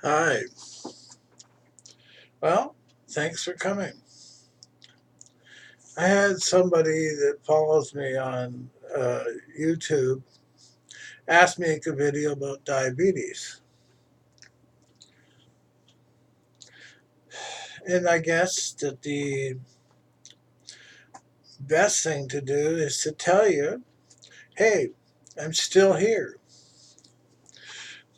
Hi. Well, thanks for coming. I had somebody that follows me on YouTube ask me to make a video about diabetes. And I guess that the best thing to do is to tell you, hey, I'm still here.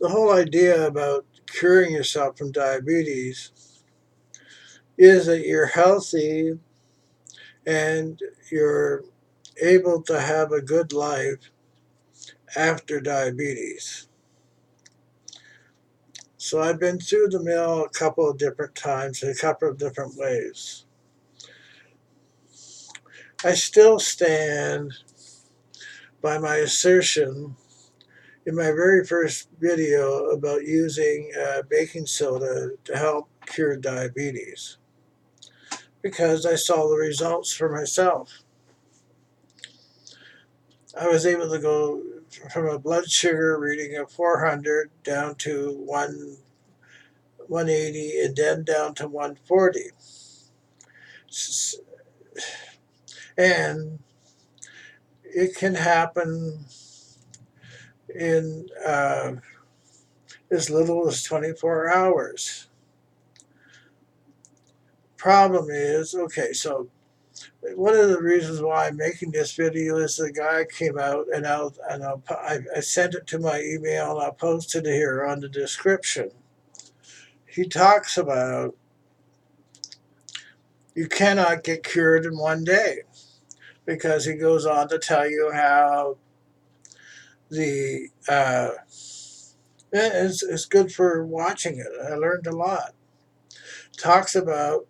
The whole idea about curing yourself from diabetes is that you're healthy and you're able to have a good life after diabetes. So I've been through the mill a couple of different times in a couple of different ways. I still stand by my assertion in my very first video about using baking soda to help cure diabetes because I saw the results for myself. I was able to go from a blood sugar reading of 400 down to 180 and then down to 140. And it can happen in as little as 24 hours. Problem is, okay, so one of the reasons why I'm making this video is the guy came out and I sent it to my email and I'll post it here on the description. He talks about you cannot get cured in one day because he goes on to tell you how the it's good for watching it. I learned a lot. Talks about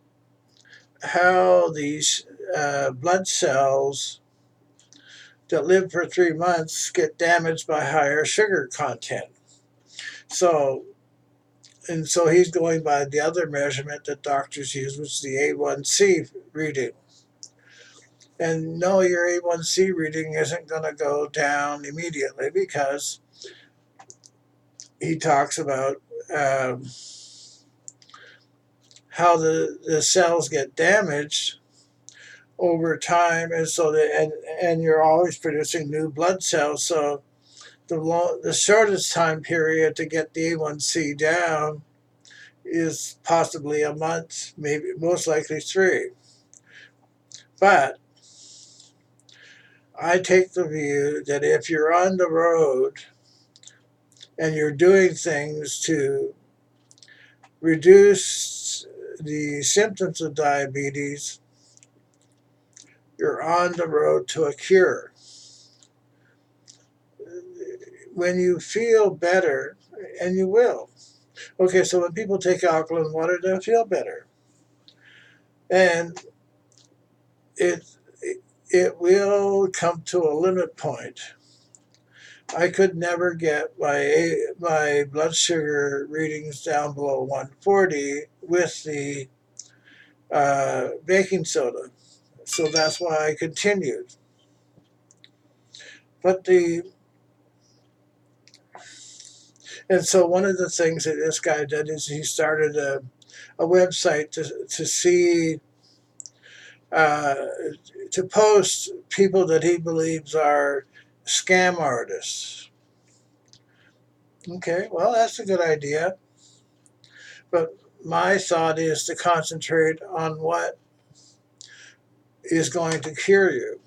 how these blood cells that live for 3 months get damaged by higher sugar content. So, and so he's going by the other measurement that doctors use, which is the A1C reading. And no, your A1C reading isn't going to go down immediately because he talks about how the cells get damaged over time, and so and you're always producing new blood cells. So the shortest time period to get the A1C down is possibly a month, maybe most likely 3. But I take the view that if you're on the road and you're doing things to reduce the symptoms of diabetes, you're on the road to a cure. When you feel better, and you will. Okay, so when people take alkaline water, they feel better. And it it will come to a limit point. I could never get my blood sugar readings down below 140 with the baking soda, so that's why I continued. But the and so one of the things that this guy did is he started a website to see uh, to post people that he believes are scam artists. Okay, well, that's a good idea. But my thought is to concentrate on what is going to cure you.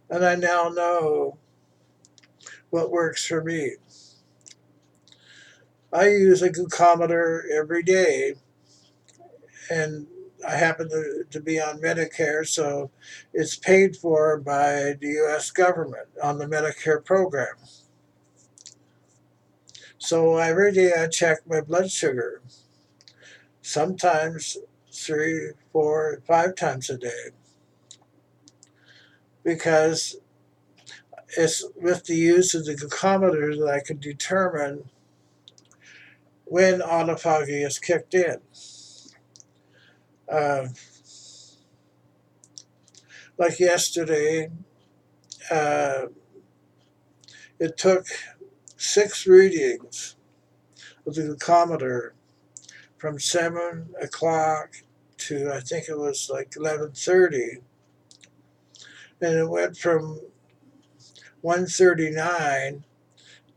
And I now know what works for me. I use a glucometer every day, and I happen to be on Medicare, so it's paid for by the US government on the Medicare program. So every day I check my blood sugar, sometimes 3, 4, 5 times a day, because it's with the use of the glucometer that I can determine when autophagy is kicked in. Uh, like yesterday, uh, It took 6 readings of the glucometer from 7 o'clock to I think it was like 11:30, and it went from 139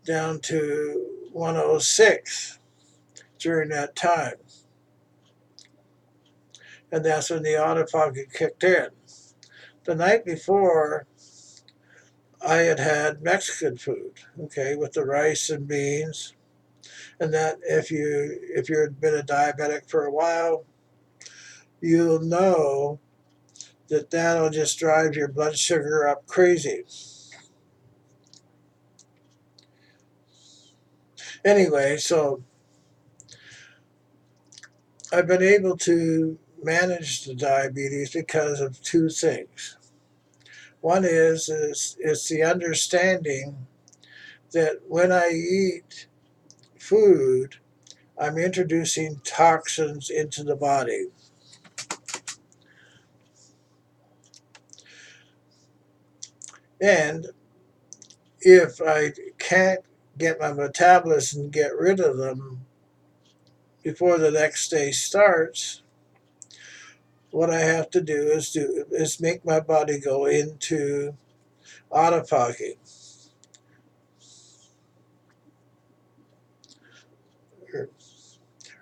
down to 106 during that time, and that's when the autophagy kicked in. The night before, I had had Mexican food, okay, with the rice and beans, and that if you've been a diabetic for a while, you'll know that that'll just drive your blood sugar up crazy. Anyway, so I've been able to manage the diabetes because of 2 things. One is the understanding that when I eat food, I'm introducing toxins into the body. And if I can't get my metabolism to get rid of them before the next day starts, what I have to do is make my body go into autophagy, or,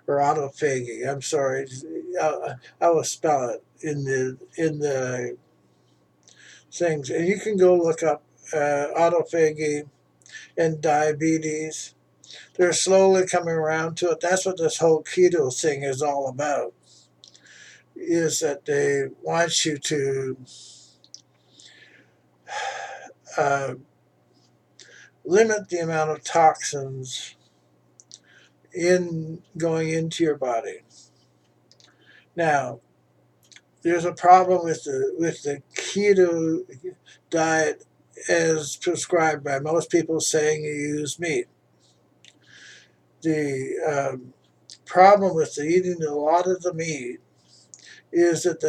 or autophagy. I'm sorry, I will spell it in the things, and you can go look up autophagy and diabetes. They're slowly coming around to it. That's what this whole keto thing is all about. Is that they want you to uh, limit the amount of toxins in going into your body. Now, there's a problem with the keto diet as prescribed by most people, saying you use meat. The problem with eating a lot of the meat is that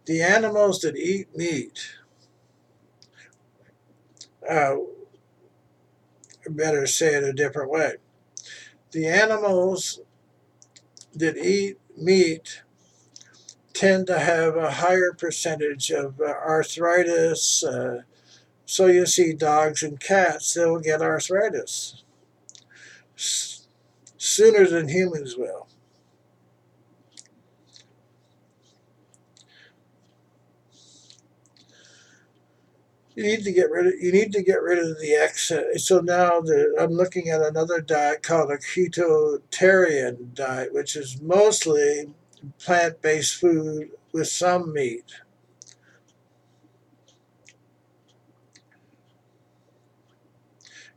the animals that eat meat, uh, better say it a different way. The animals that eat meat tend to have a higher percentage of arthritis. So you see dogs and cats, they'll get arthritis sooner than humans will. You need to get rid of the excess. So now I'm looking at another diet called a ketotarian diet, which is mostly plant-based food with some meat.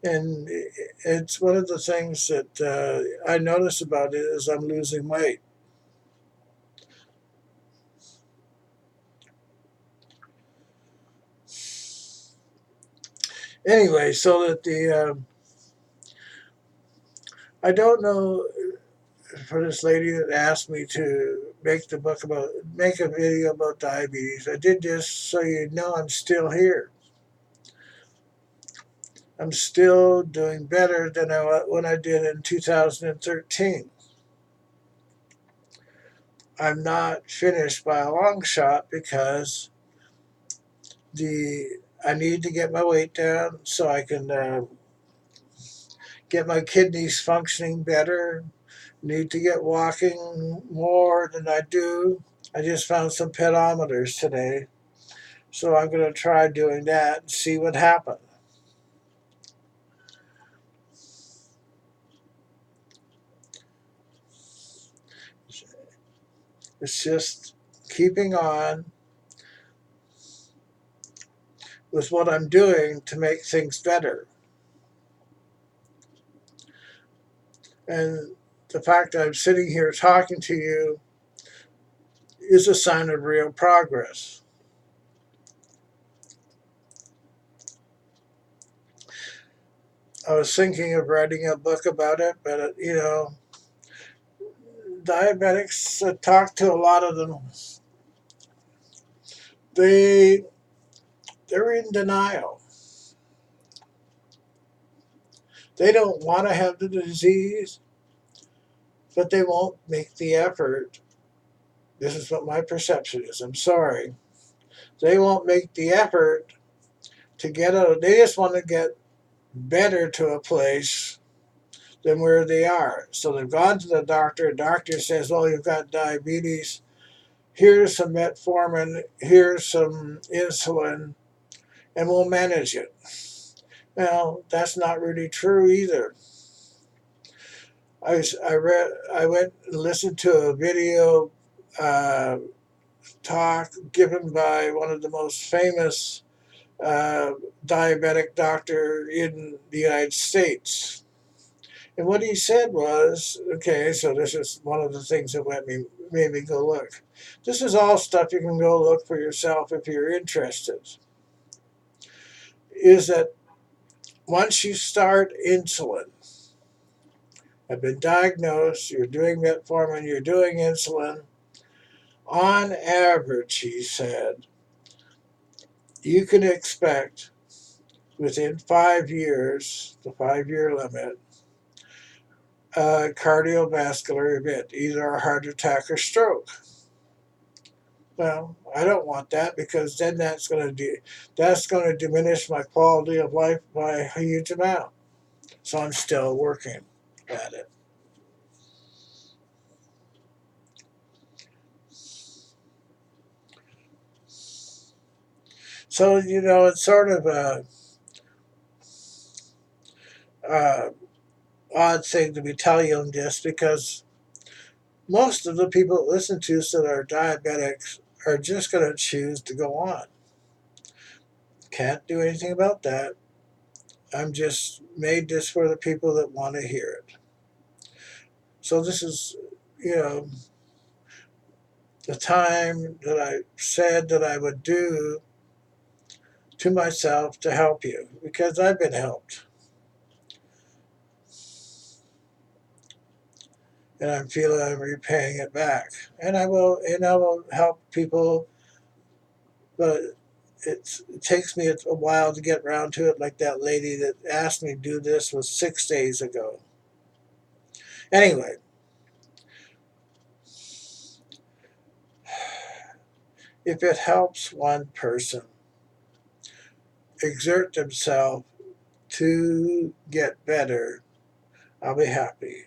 And it's one of the things that I notice about it is I'm losing weight. Anyway, so that I don't know, for this lady that asked me to make a video about diabetes. I did this so you know I'm still here. I'm still doing better than when I did in 2013. I'm not finished by a long shot because the I need to get my weight down so I can get my kidneys functioning better. Need to get walking more than I do. I just found some pedometers today, so I'm going to try doing that and see what happens. It's just keeping on with what I'm doing to make things better. And the fact that I'm sitting here talking to you is a sign of real progress. I was thinking of writing a book about it, but diabetics, talk to a lot of them. They they're in denial. They don't want to have the disease, but they won't make the effort. This is what my perception is. I'm sorry. They won't make the effort to get out. They just want to get better to a place than where they are. So they've gone to the doctor. The doctor says, "Oh, you've got diabetes. Here's some metformin. Here's some insulin, and we'll manage it." Well, that's not really true either. I went and listened to a video uh, talk given by one of the most famous uh, diabetic doctor in the United States. And what he said was, okay, so this is one of the things that made me go look. This is all stuff you can go look for yourself if you're interested. Is that once you start insulin, have been diagnosed, you're doing metformin, you're doing insulin, on average, he said, you can expect within 5 years, the 5 year limit, a cardiovascular event, either a heart attack or stroke. Well, I don't want that because then that's going to diminish my quality of life by a huge amount. So I'm still working at it. So it's sort of a odd thing to be telling this because most of the people that listen to us that are diabetics are just going to choose to go on. Can't do anything about that. I'm just made this for the people that want to hear it. So this is, you know, the time that I said that I would do to myself to help you because I've been helped and I'm feeling I'm repaying it back. And I will help people, but it takes me a while to get around to it. Like that lady that asked me to do this was 6 days ago. Anyway, if it helps one person exert themselves to get better, I'll be happy.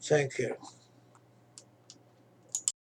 Thank you.